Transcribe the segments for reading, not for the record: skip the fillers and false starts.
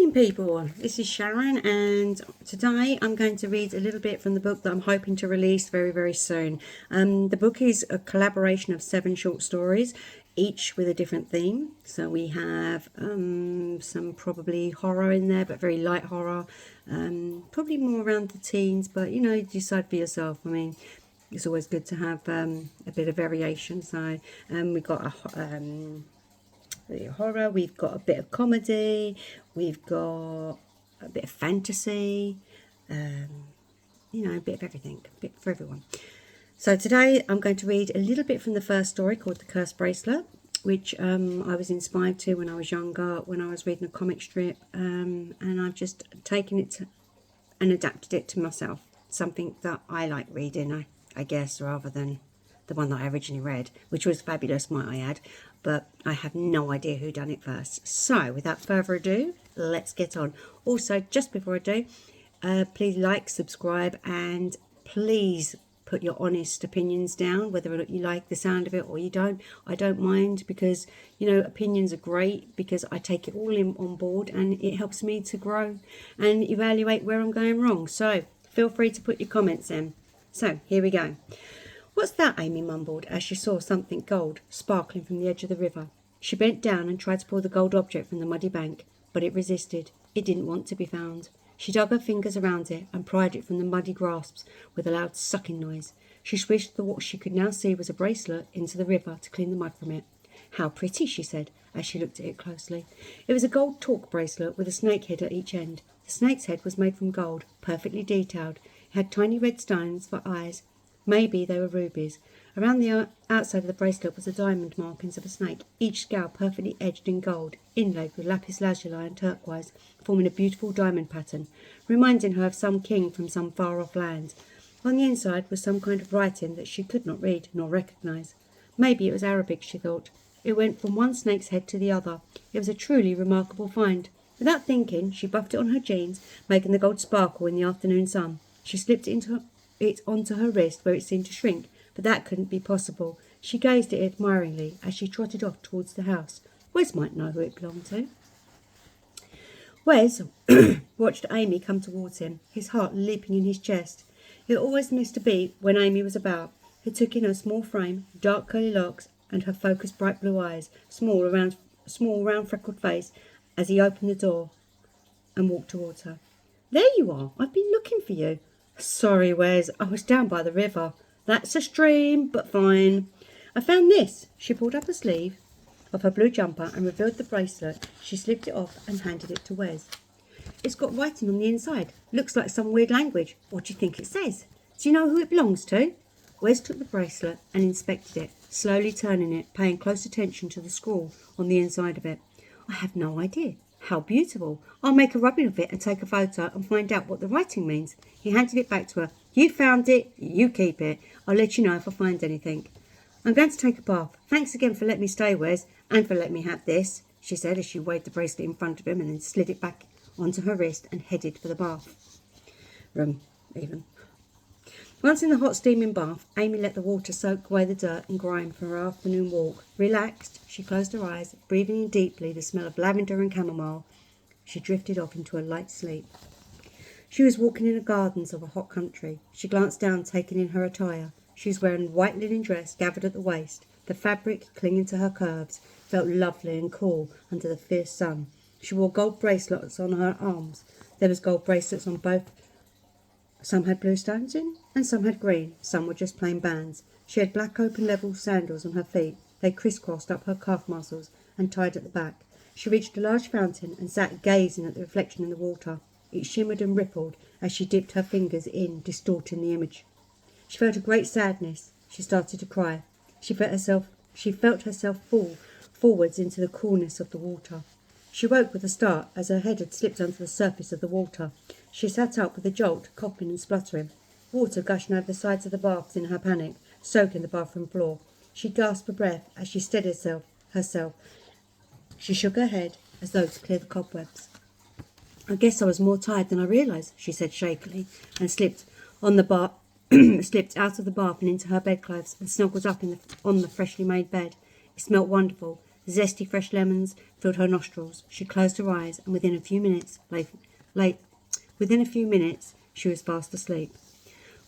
morning, people. This is Sharon, and today I'm going to read a little bit from the book that I'm hoping to release very, very soon. The book is a collaboration of 7 short stories, each with a different theme. So we have some probably horror in there, but very light horror, probably more around the teens, but you know, decide for yourself. I mean, it's always good to have a bit of variation. So we've got a horror, we've got a bit of comedy, we've got a bit of fantasy, you know, a bit of everything, a bit for everyone. So today I'm going to read a little bit from the first story called The Cursed Bracelet, which I was inspired to when I was younger, when I was reading a comic strip, and I've just taken it and adapted it to myself, something that I like reading, I guess, rather than the one that I originally read, which was fabulous, might I add, but I have no idea who done it first. So without further ado, let's get on. Also, just before I do, please like, subscribe, and please put your honest opinions down, whether or not you like the sound of it or you don't. I don't mind, because you know, opinions are great, because I take it all in on board and it helps me to grow and evaluate where I'm going wrong. So feel free to put your comments in. So here we go. "What's that?" Amy mumbled as she saw something gold sparkling from the edge of the river. She bent down and tried to pull the gold object from the muddy bank, but it resisted. It didn't want to be found. She dug her fingers around it and pried it from the muddy grasps with a loud sucking noise. She swished what she could now see was a bracelet into the river to clean the mud from it. "How pretty," she said as she looked at it closely. It was a gold torque bracelet with a snake head at each end. The snake's head was made from gold, perfectly detailed. It had tiny red stones for eyes. Maybe they were rubies. Around the outside of the bracelet was the diamond markings of a snake, each scale perfectly edged in gold, inlaid with lapis lazuli and turquoise, forming a beautiful diamond pattern, reminding her of some king from some far-off land. On the inside was some kind of writing that she could not read nor recognise. Maybe it was Arabic, she thought. It went from one snake's head to the other. It was a truly remarkable find. Without thinking, she buffed it on her jeans, making the gold sparkle in the afternoon sun. She slipped it onto her wrist, where it seemed to shrink, but that couldn't be possible. She gazed at it admiringly as she trotted off towards the house. Wes might know who it belonged to. Wes watched Amy come towards him, his heart leaping in his chest. He always missed a beat when Amy was about. He took in her small frame, dark curly locks, and her focused bright blue eyes, small round freckled face, as he opened the door and walked towards her. "There you are. I've been looking for you." "Sorry, Wes, I was down by the river." "That's a stream, but fine. I found this." She pulled up a sleeve of her blue jumper and revealed the bracelet. She slipped it off and handed it to Wes. "It's got writing on the inside. Looks like some weird language. What do you think it says? Do you know who it belongs to?" Wes took the bracelet and inspected it, slowly turning it, paying close attention to the scrawl on the inside of it. "I have no idea." "How beautiful. I'll make a rubbing of it and take a photo and find out what the writing means." He handed it back to her. "You found it. You keep it. I'll let you know if I find anything." "I'm going to take a bath. Thanks again for letting me stay, Wes, and for letting me have this," she said as she waved the bracelet in front of him and then slid it back onto her wrist and headed for the bath room. Once in the hot steaming bath, Amy let the water soak away the dirt and grime from her afternoon walk. Relaxed, she closed her eyes, breathing in deeply the smell of lavender and chamomile. She drifted off into a light sleep. She was walking in the gardens of a hot country. She glanced down, taking in her attire. She was wearing a white linen dress gathered at the waist. The fabric, clinging to her curves, felt lovely and cool under the fierce sun. She wore gold bracelets on her arms. There was gold bracelets on both. Some had blue stones in, and some had green. Some were just plain bands. She had black open level sandals on her feet. They crisscrossed up her calf muscles and tied at the back. She reached a large fountain and sat gazing at the reflection in the water. It shimmered and rippled as she dipped her fingers in, distorting the image. She felt a great sadness. She started to cry. She felt herself fall forwards into the coolness of the water. She woke with a start as her head had slipped onto the surface of the water. She sat up with a jolt, coughing and spluttering. Water gushing over the sides of the baths in her panic, soaking the bathroom floor. She gasped for breath as she steadied herself. She shook her head as though to clear the cobwebs. "I guess I was more tired than I realised," she said shakily, and slipped out of the bath and into her bedclothes and snuggled up on the freshly made bed. It smelt wonderful. Zesty fresh lemons filled her nostrils. She closed her eyes, and within a few minutes, she was fast asleep.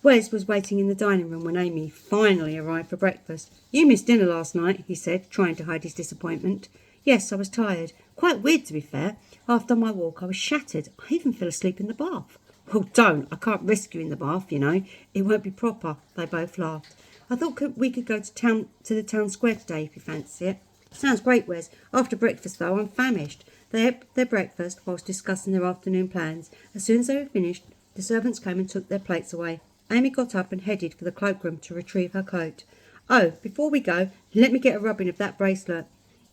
Wes was waiting in the dining room when Amy finally arrived for breakfast. "You missed dinner last night," he said, trying to hide his disappointment. "Yes, I was tired. Quite weird, to be fair. After my walk, I was shattered. I even fell asleep in the bath." "Well, don't. I can't risk you in the bath, you know. It won't be proper." They both laughed. "I thought we could go to the town square today, if you fancy it." "Sounds great, Wes. After breakfast, though, I'm famished." They ate their breakfast whilst discussing their afternoon plans. As soon as they were finished, the servants came and took their plates away. Amy got up and headed for the cloakroom to retrieve her coat. "Oh, before we go, let me get a rubbing of that bracelet."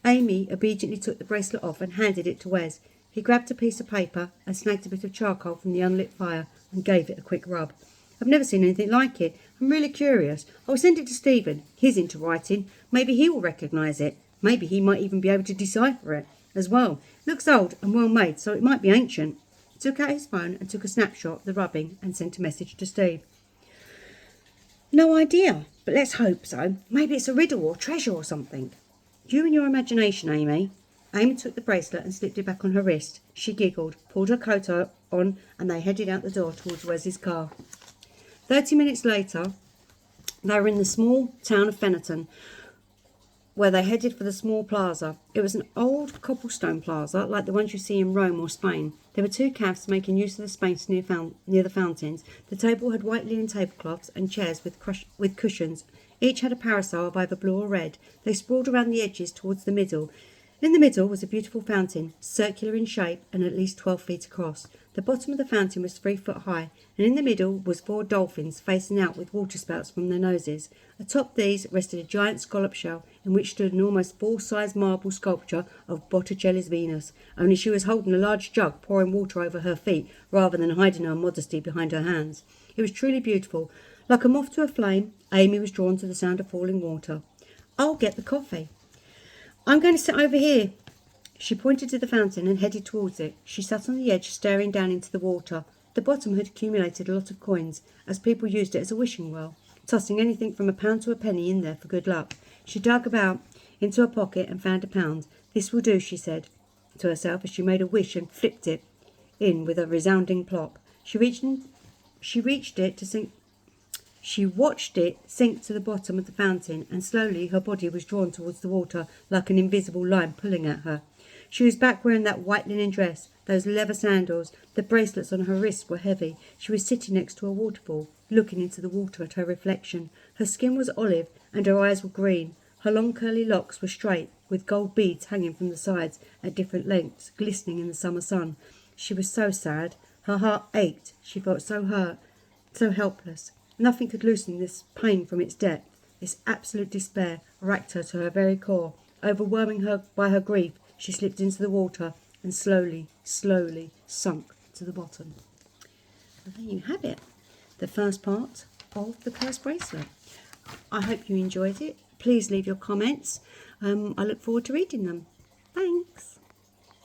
Amy obediently took the bracelet off and handed it to Wes. He grabbed a piece of paper and snagged a bit of charcoal from the unlit fire and gave it a quick rub. "I've never seen anything like it. I'm really curious. I'll send it to Stephen. He's into writing. Maybe he will recognise it. Maybe he might even be able to decipher it as well. It looks old and well made, so it might be ancient." He took out his phone and took a snapshot of the rubbing and sent a message to Steve. "No idea, but let's hope so. Maybe it's a riddle or treasure or something." "You and your imagination, Amy." Amy took the bracelet and slipped it back on her wrist. She giggled, pulled her coat on, and they headed out the door towards Wes's car. 30 minutes later, they were in the small town of Fennerton, where they headed for the small plaza. It was an old cobblestone plaza, like the ones you see in Rome or Spain. There were two cafes making use of the space near the fountains. The table had white linen tablecloths and chairs with cushions. Each had a parasol of either blue or red. They sprawled around the edges towards the middle. In the middle was a beautiful fountain, circular in shape and at least 12 feet across. The bottom of the fountain was 3 foot high, and in the middle was 4 dolphins facing out with water spouts from their noses. Atop these rested a giant scallop shell, in which stood an almost full-size marble sculpture of Botticelli's Venus, only she was holding a large jug pouring water over her feet rather than hiding her modesty behind her hands. It was truly beautiful. Like a moth to a flame, Amy was drawn to the sound of falling water. "I'll get the coffee." "I'm going to sit over here." She pointed to the fountain and headed towards it. She sat on the edge, staring down into the water. The bottom had accumulated a lot of coins, as people used it as a wishing well, tossing anything from £1 to a penny in there for good luck. She dug about into her pocket and found £1. "This will do," she said to herself as she made a wish and flipped it in with a resounding plop. She watched it sink to the bottom of the fountain, and slowly her body was drawn towards the water like an invisible line pulling at her. She was back wearing that white linen dress, those leather sandals. The bracelets on her wrists were heavy. She was sitting next to a waterfall, looking into the water at her reflection. Her skin was olive and her eyes were green. Her long curly locks were straight, with gold beads hanging from the sides at different lengths, glistening in the summer sun. She was so sad. Her heart ached. She felt so hurt, so helpless. Nothing could loosen this pain from its depth. This absolute despair racked her to her very core. Overwhelming her by her grief, she slipped into the water and slowly, slowly sunk to the bottom. And there you have it, the first part of The Cursed Bracelet. I hope you enjoyed it. Please leave your comments. I look forward to reading them. Thanks.